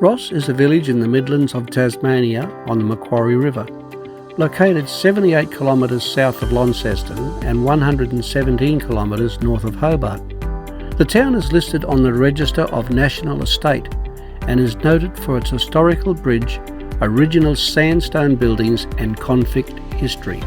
Ross is a village in the Midlands of Tasmania on the Macquarie River, located 78 kilometres south of Launceston and 117 kilometres north of Hobart. The town is listed on the Register of National Estate and is noted for its historical bridge, original sandstone buildings and convict history.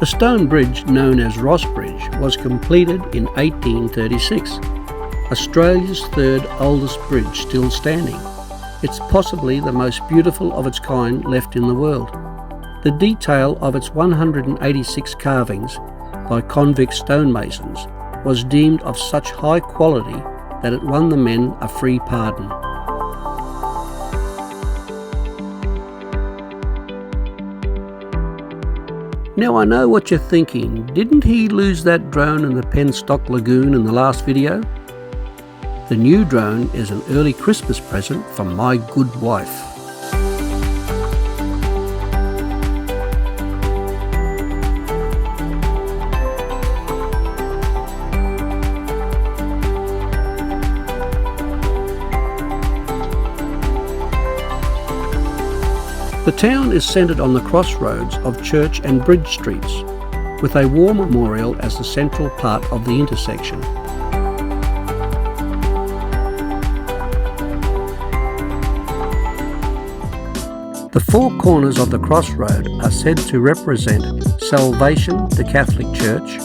The stone bridge known as Ross Bridge was completed in 1836, Australia's third oldest bridge still standing. It's possibly the most beautiful of its kind left in the world. The detail of its 186 carvings by convict stonemasons was deemed of such high quality that it won the men a free pardon. Now I know what you're thinking, didn't he lose that drone in the Penstock Lagoon in the last video? The new drone is an early Christmas present from my good wife. The town is centred on the crossroads of Church and Bridge Streets, with a war memorial as the central part of the intersection. The four corners of the crossroad are said to represent Salvation, the Catholic Church,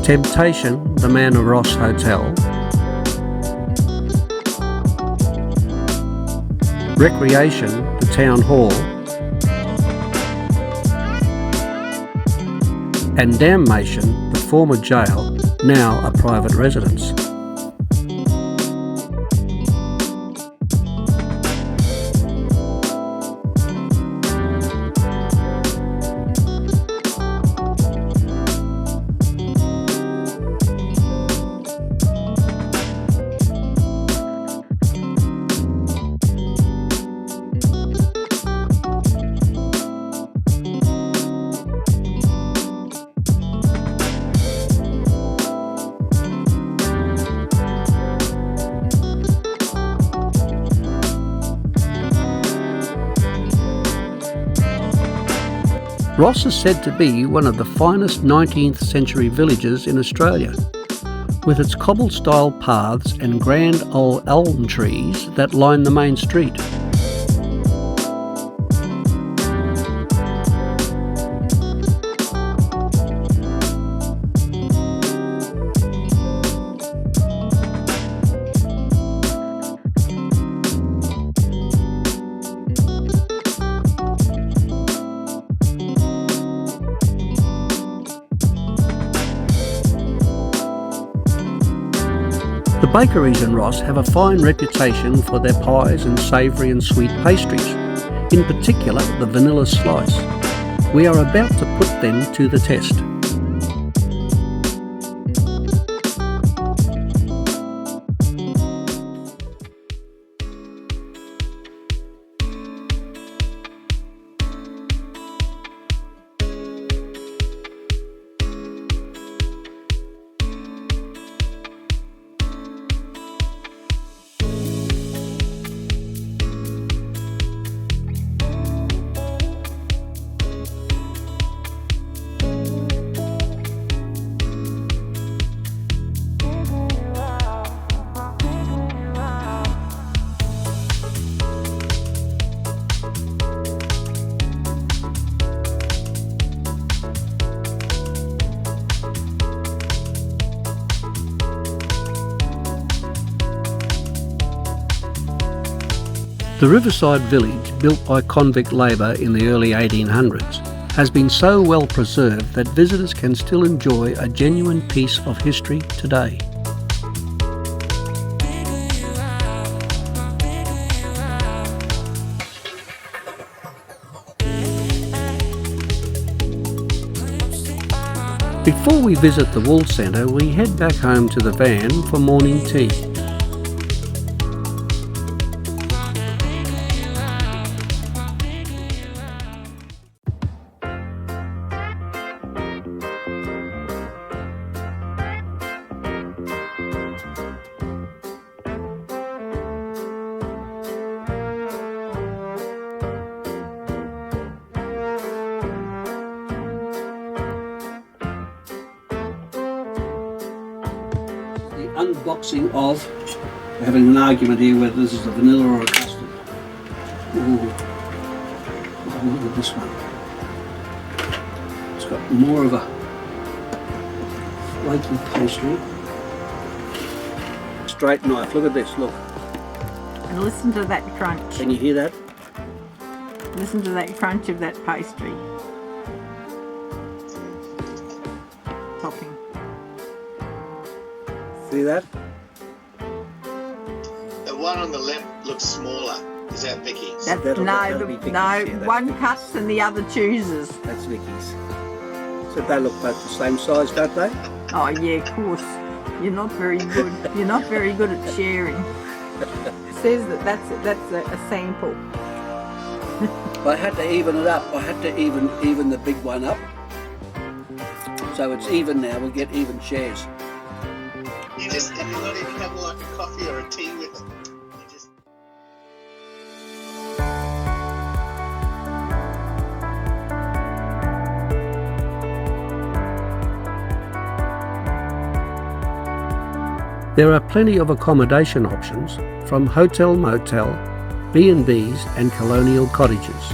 Temptation, the Manor Ross Hotel, Recreation, the Town Hall, and Damnation, the former jail, now a private residence. Ross is said to be one of the finest 19th century villages in Australia, with its cobble-style paths and grand old elm trees that line the main street. The bakeries in Ross have a fine reputation for their pies and savoury and sweet pastries, in particular the vanilla slice. We are about to put them to the test. The riverside village, built by convict labour in the early 1800s, has been so well preserved that visitors can still enjoy a genuine piece of history today. Before we visit the wool centre, we head back home to the van for morning tea. Unboxing of, we're having an argument here whether this is a vanilla or a custard. Ooh. Oh, look at this one. It's got more of a flaky pastry. Straight knife, look at this, look. And listen to that crunch. Can you hear that? Listen to that crunch of that pastry. Topping. See that? The one on the left looks smaller. Is that Vicky's? That'll be Vicky's, yeah, one cuts and the other chooses. That's Vicky's. So they look both the same size, don't they? Oh yeah, of course. You're not very good. You're not very good at sharing. It says that that's a sample. I had to even it up. I had to even the big one up. So it's even now. We'll get even shares. You not even have like a coffee or a tea with it. You just... There are plenty of accommodation options from hotel, motel, B&Bs and colonial cottages.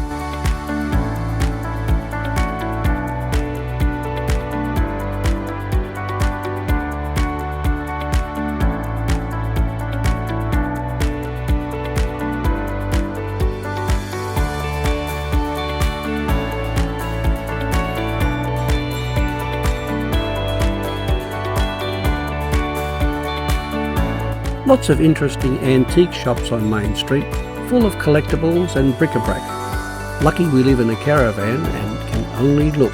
Lots of interesting antique shops on Main Street, full of collectibles and bric-a-brac. Lucky we live in a caravan and can only look.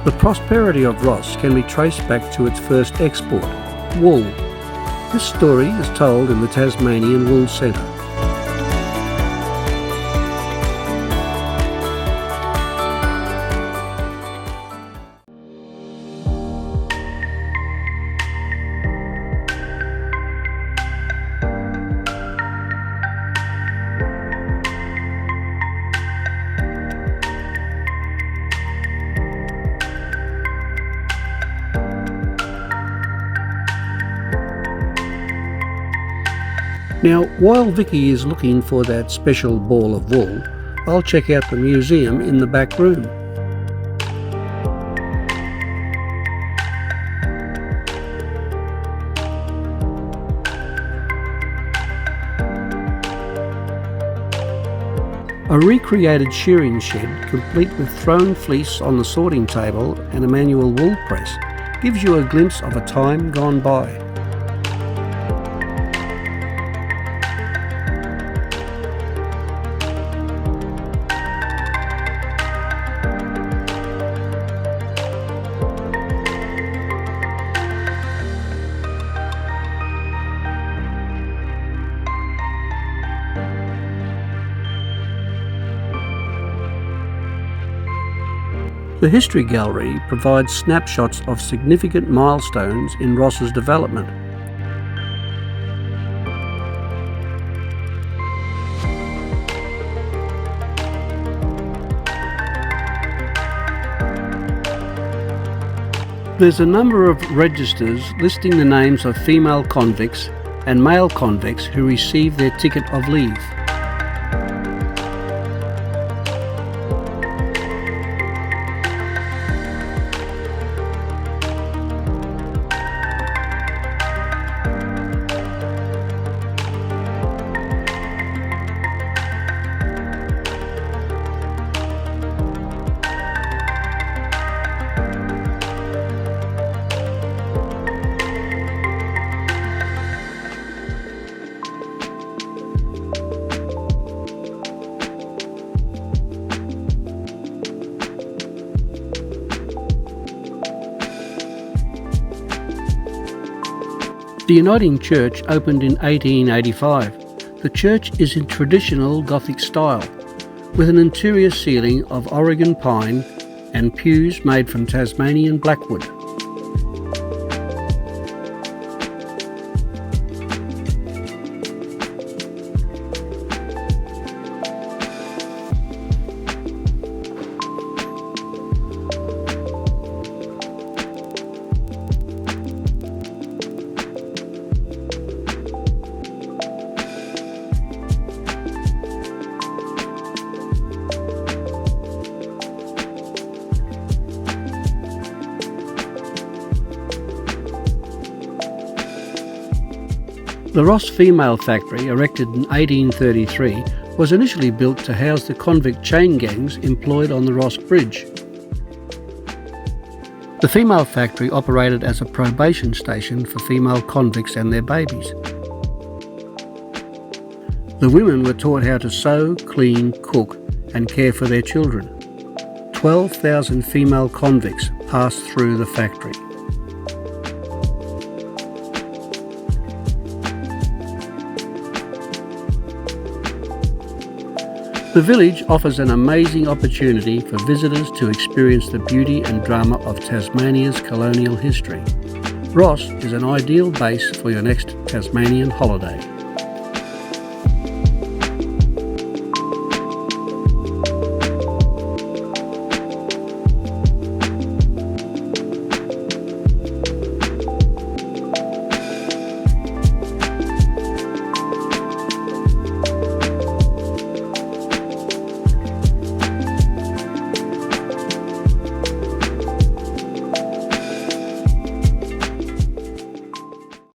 The prosperity of Ross can be traced back to its first export, wool. This story is told in the Tasmanian Wool Centre. Now, while Vicky is looking for that special ball of wool, I'll check out the museum in the back room. A recreated shearing shed, complete with thrown fleece on the sorting table and a manual wool press, gives you a glimpse of a time gone by. The History Gallery provides snapshots of significant milestones in Ross's development. There's a number of registers listing the names of female convicts and male convicts who received their ticket of leave. The Uniting Church opened in 1885. The church is in traditional Gothic style, with an interior ceiling of Oregon pine and pews made from Tasmanian blackwood. The Ross Female Factory, erected in 1833, was initially built to house the convict chain gangs employed on the Ross Bridge. The female factory operated as a probation station for female convicts and their babies. The women were taught how to sew, clean, cook and care for their children. 12,000 female convicts passed through the factory. The village offers an amazing opportunity for visitors to experience the beauty and drama of Tasmania's colonial history. Ross is an ideal base for your next Tasmanian holiday.